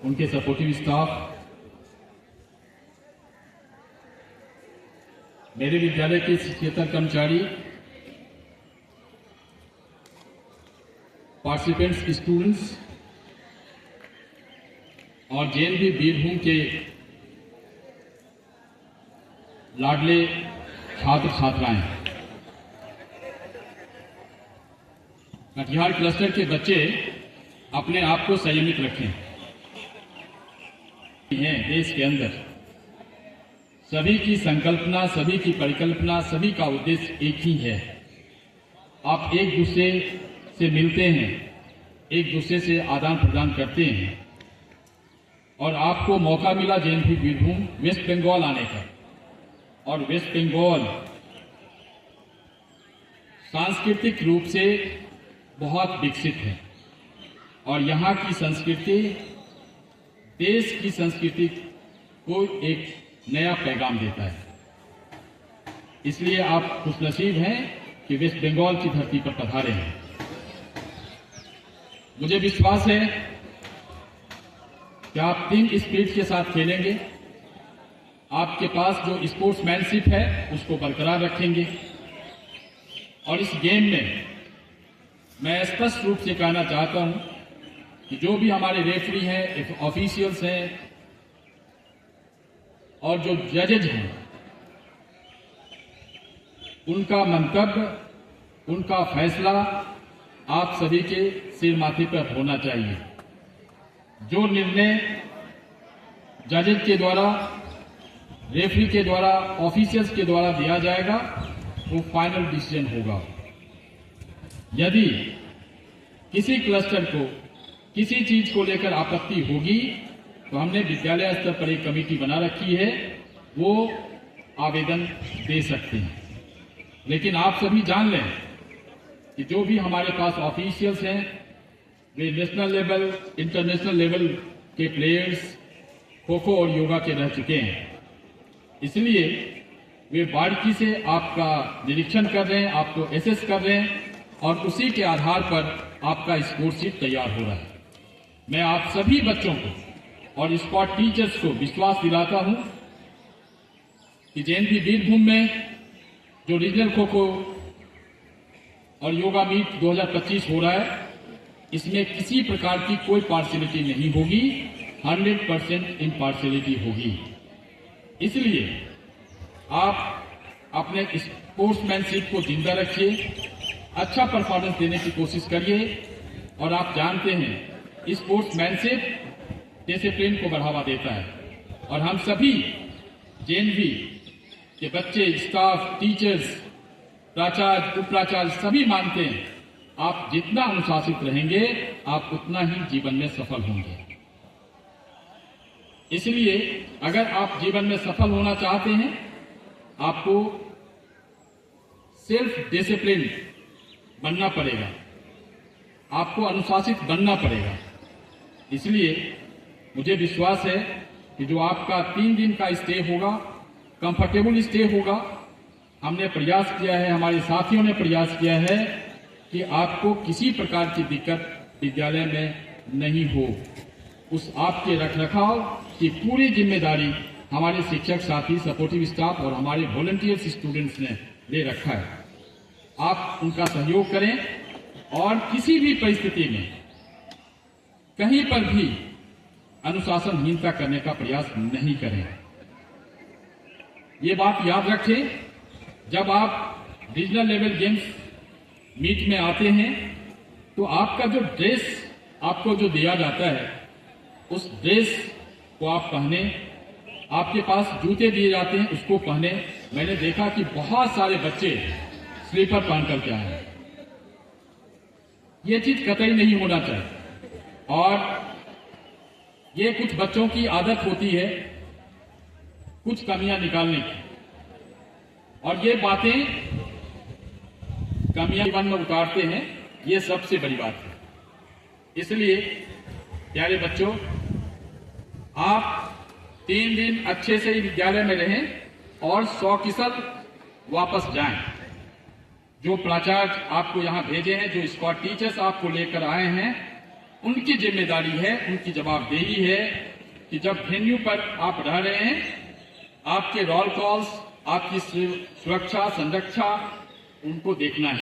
उनके supportive staff, मेरे विद्यालय के शिक्षकेतर कर्मचारी, पार्टिसिपेंट्स स्टूडेंट्स और जेएनवी बीरभूम के लाडले छात्र छात्राएं, कटिहार क्लस्टर के बच्चे अपने आप को संयमित रखें हैं। देश के अंदर सभी की संकल्पना, सभी की परिकल्पना, सभी का उद्देश्य एक ही है। आप एक दूसरे से मिलते हैं, एक दूसरे से आदान प्रदान करते हैं और आपको मौका मिला जेएनवी बीरभूम वेस्ट बंगाल आने का। और वेस्ट बंगाल सांस्कृतिक रूप से बहुत विकसित है और यहाँ की संस्कृति देश की संस्कृति को एक नया पैगाम देता है। इसलिए आप खुशनसीब हैं कि वेस्ट बंगाल की धरती पर पधारे हैं। मुझे विश्वास है कि आप टीम स्पिरिट के साथ खेलेंगे, आपके पास जो स्पोर्ट्समैनशिप है उसको बरकरार रखेंगे और इस गेम में मैं स्पष्ट रूप से कहना चाहता हूं कि जो भी हमारे रेफरी हैं, ऑफिशियल्स हैं और जो जजेज हैं, उनका मंतव्य, उनका फैसला आप सभी के सिर माथे पर होना चाहिए। जो निर्णय जजेज के द्वारा, रेफरी के द्वारा, ऑफिशियल्स के द्वारा दिया जाएगा वो फाइनल डिसीजन होगा। यदि किसी क्लस्टर को किसी चीज को लेकर आपत्ति होगी तो हमने विद्यालय स्तर पर एक कमेटी बना रखी है, वो आवेदन दे सकते हैं। लेकिन आप सभी जान लें कि जो भी हमारे पास ऑफिशियल्स हैं वे नेशनल लेवल, इंटरनेशनल लेवल के प्लेयर्स खो खो और योगा के रह चुके हैं। इसलिए वे बारीकी से आपका निरीक्षण कर रहे हैं, आपको एसेस कर रहे हैं और उसी के आधार पर आपका स्कोर शीट तैयार हो रहा है। मैं आप सभी बच्चों को और स्पोर्ट टीचर्स को विश्वास दिलाता हूं कि जेएनवी बीरभूम में जो रीजनल खो खो और योगा मीट 2025 हो रहा है, इसमें किसी प्रकार की कोई पार्शियलिटी नहीं होगी, 100% इम्पार्शियलिटी होगी। इसलिए आप अपने स्पोर्ट्समैनशिप को जिंदा रखिए, अच्छा परफॉर्मेंस देने की कोशिश करिए और आप जानते हैं स्पोर्ट्समैनशिप डिसिप्लिन को बढ़ावा देता है और हम सभी जेएनवी के बच्चे, स्टाफ, टीचर्स, प्राचार्य, उपप्राचार्य सभी मानते हैं आप जितना अनुशासित रहेंगे आप उतना ही जीवन में सफल होंगे। इसलिए अगर आप जीवन में सफल होना चाहते हैं आपको सेल्फ डिसिप्लिन बनना पड़ेगा, आपको अनुशासित बनना पड़ेगा। इसलिए मुझे विश्वास है कि जो आपका 3 दिन का स्टे होगा, कंफर्टेबल स्टे होगा। हमने प्रयास किया है, हमारे साथियों ने प्रयास किया है कि आपको किसी प्रकार की दिक्कत विद्यालय में नहीं हो। उस आपके रखरखाव की पूरी जिम्मेदारी हमारे शिक्षक साथी, सपोर्टिव स्टाफ और हमारे वॉलंटियर्स स्टूडेंट्स ने ले रखा है। आप उनका सहयोग करें और किसी भी परिस्थिति में कहीं पर भी अनुशासनहीनता करने का प्रयास नहीं करें। ये बात याद रखें, जब आप रीजनल लेवल गेम्स मीट में आते हैं तो आपका जो ड्रेस आपको जो दिया जाता है उस ड्रेस को आप पहने, आपके पास जूते दिए जाते हैं उसको पहने। मैंने देखा कि बहुत सारे बच्चे स्लीपर पहन करके आए हैं। ये चीज कतई नहीं होना चाहिए और ये कुछ बच्चों की आदत होती है कुछ कमियां निकालने की और ये बातें कमियां जीवन में उतारते हैं, ये सबसे बड़ी बात है। इसलिए प्यारे बच्चों, आप 3 दिन अच्छे से ही विद्यालय में रहें और 100% वापस जाएं। जो प्राचार्य आपको यहां भेजे हैं, जो स्क्वाड टीचर्स आपको लेकर आए हैं, उनकी जिम्मेदारी है, उनकी जवाबदेही है कि जब वेन्यू पर आप रह रहे हैं, आपके रोल कॉल्स, आपकी सुरक्षा संरक्षा उनको देखना है।